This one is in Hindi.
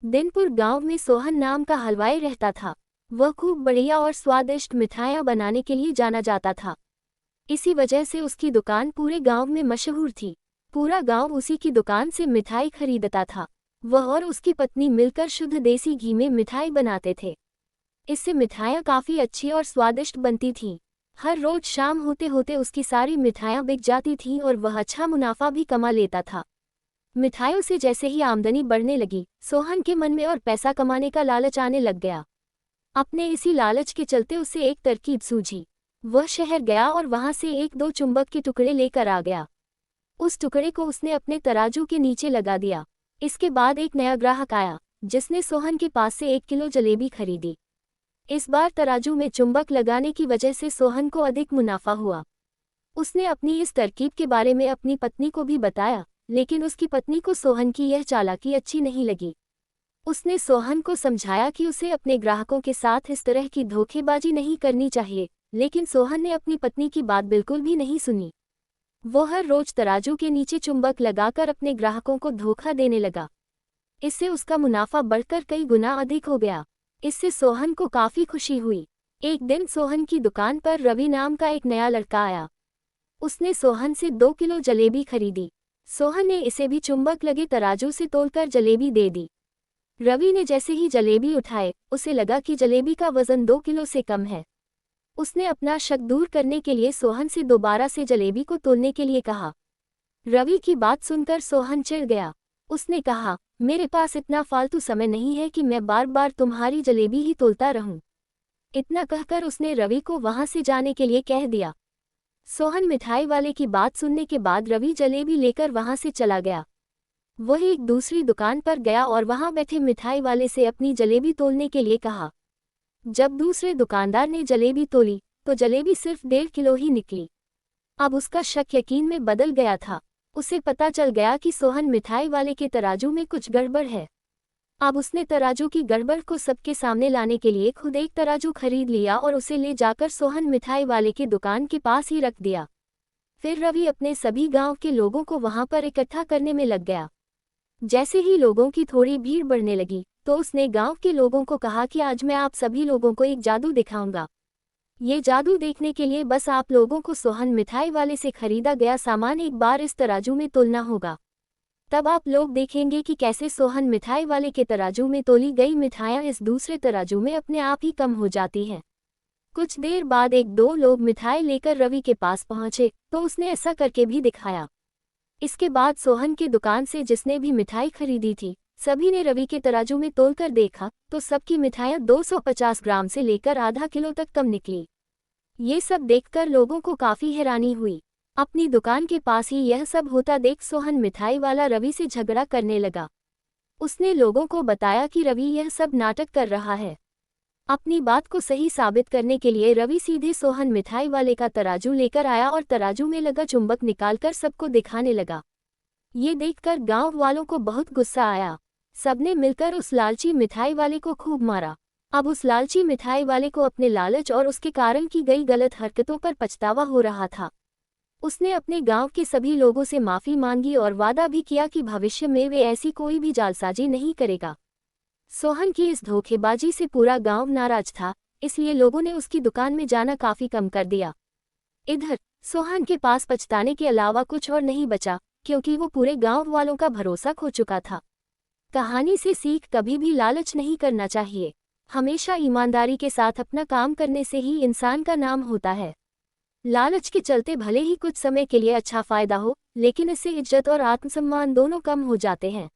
दिनपुर गांव में सोहन नाम का हलवाई रहता था। वह खूब बढ़िया और स्वादिष्ट मिठाइयाँ बनाने के लिए जाना जाता था। इसी वजह से उसकी दुकान पूरे गांव में मशहूर थी। पूरा गांव उसी की दुकान से मिठाई खरीदता था। वह और उसकी पत्नी मिलकर शुद्ध देसी घी में मिठाई बनाते थे। इससे मिठाइयाँ काफ़ी अच्छी और स्वादिष्ट बनती थीं। हर रोज शाम होते होते उसकी सारी मिठाइयाँ बिक जाती थीं और वह अच्छा मुनाफा भी कमा लेता था। मिठाइयों से जैसे ही आमदनी बढ़ने लगी, सोहन के मन में और पैसा कमाने का लालच आने लग गया। अपने इसी लालच के चलते उसे एक तरकीब सूझी। वह शहर गया और वहां से एक दो चुंबक के टुकड़े लेकर आ गया। उस टुकड़े को उसने अपने तराजू के नीचे लगा दिया। इसके बाद एक नया ग्राहक आया, जिसने सोहन के पास से 1 किलो जलेबी खरीदी। इस बार तराजू में चुंबक लगाने की वजह से सोहन को अधिक मुनाफा हुआ। उसने अपनी इस तरकीब के बारे में अपनी पत्नी को भी बताया, लेकिन उसकी पत्नी को सोहन की यह चालाकी अच्छी नहीं लगी। उसने सोहन को समझाया कि उसे अपने ग्राहकों के साथ इस तरह की धोखेबाजी नहीं करनी चाहिए, लेकिन सोहन ने अपनी पत्नी की बात बिल्कुल भी नहीं सुनी। वो हर रोज तराजू के नीचे चुंबक लगाकर अपने ग्राहकों को धोखा देने लगा। इससे उसका मुनाफा बढ़कर कई गुना अधिक हो गया। इससे सोहन को काफ़ी खुशी हुई। एक दिन सोहन की दुकान पर रवि नाम का एक नया लड़का आया। उसने सोहन से 2 किलो जलेबी खरीदी। सोहन ने इसे भी चुंबक लगे तराजू से तोलकर जलेबी दे दी। रवि ने जैसे ही जलेबी उठाए, उसे लगा कि जलेबी का वजन 2 किलो से कम है। उसने अपना शक दूर करने के लिए सोहन से दोबारा से जलेबी को तोलने के लिए कहा। रवि की बात सुनकर सोहन चिढ़ गया। उसने कहा, मेरे पास इतना फालतू समय नहीं है कि मैं बार बार तुम्हारी जलेबी ही तोलता रहूं। इतना कहकर उसने रवि को वहां से जाने के लिए कह दिया। सोहन मिठाई वाले की बात सुनने के बाद रवि जलेबी लेकर वहां से चला गया। वह एक दूसरी दुकान पर गया और वहां बैठे मिठाई वाले से अपनी जलेबी तोलने के लिए कहा। जब दूसरे दुकानदार ने जलेबी तोली, तो जलेबी सिर्फ 1.5 किलो ही निकली। अब उसका शक यकीन में बदल गया था। उसे पता चल गया कि सोहन मिठाई वाले के तराजू में कुछ गड़बड़ है। अब उसने तराजू की गड़बड़ को सबके सामने लाने के लिए खुद एक तराजू खरीद लिया और उसे ले जाकर सोहन मिठाई वाले की दुकान के पास ही रख दिया। फिर रवि अपने सभी गांव के लोगों को वहां पर इकट्ठा करने में लग गया। जैसे ही लोगों की थोड़ी भीड़ बढ़ने लगी, तो उसने गांव के लोगों को कहा कि आज मैं आप सभी लोगों को एक जादू दिखाऊंगा। ये जादू देखने के लिए बस आप लोगों को सोहन मिठाई वाले से खरीदा गया सामान एक बार इस तराजू में तोलना होगा। तब आप लोग देखेंगे कि कैसे सोहन मिठाई वाले के तराजू में तोली गई मिठाइयाँ इस दूसरे तराजू में अपने आप ही कम हो जाती हैं। कुछ देर बाद एक दो लोग मिठाई लेकर रवि के पास पहुंचे, तो उसने ऐसा करके भी दिखाया। इसके बाद सोहन की दुकान से जिसने भी मिठाई खरीदी थी, सभी ने रवि के तराजू में तोलकर देखा, तो सबकी मिठाइयाँ 250 ग्राम से लेकर आधा किलो तक कम निकली। ये सब देखकर लोगों को काफ़ी हैरानी हुई। अपनी दुकान के पास ही यह सब होता देख सोहन मिठाई वाला रवि से झगड़ा करने लगा। उसने लोगों को बताया कि रवि यह सब नाटक कर रहा है। अपनी बात को सही साबित करने के लिए रवि सीधे सोहन मिठाई वाले का तराजू लेकर आया और तराजू में लगा चुंबक निकालकर सबको दिखाने लगा। ये देखकर गांव वालों को बहुत गुस्सा आया। सबने मिलकर उस लालची मिठाई वाले को खूब मारा। अब उस लालची मिठाई वाले को अपने लालच और उसके कारण की गई गलत हरकतों पर पछतावा हो रहा था। उसने अपने गांव के सभी लोगों से माफ़ी मांगी और वादा भी किया कि भविष्य में वे ऐसी कोई भी जालसाजी नहीं करेगा। सोहन की इस धोखेबाजी से पूरा गांव नाराज था, इसलिए लोगों ने उसकी दुकान में जाना काफ़ी कम कर दिया। इधर सोहन के पास पछताने के अलावा कुछ और नहीं बचा, क्योंकि वो पूरे गांव वालों का भरोसा खो चुका था। कहानी से सीख, कभी भी लालच नहीं करना चाहिए। हमेशा ईमानदारी के साथ अपना काम करने से ही इंसान का नाम होता है। लालच के चलते भले ही कुछ समय के लिए अच्छा फायदा हो, लेकिन इससे इज्जत और आत्मसम्मान दोनों कम हो जाते हैं।